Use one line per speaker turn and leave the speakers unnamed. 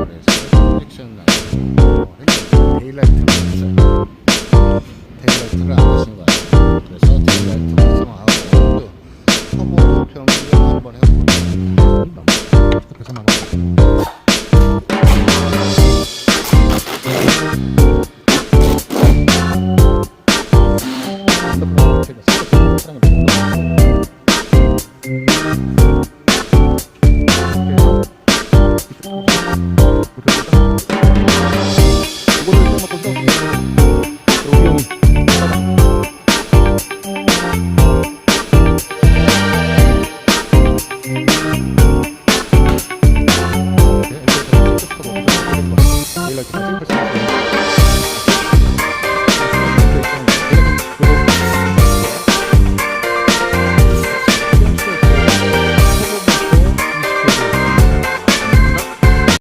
그래서 프릭션 데일라이트를 했어요. 데일라이트를 안 하신 거 같아요. 그래서 데일라이트 활성화하고 터보 변경 한번 해보고 그래서 데일라이트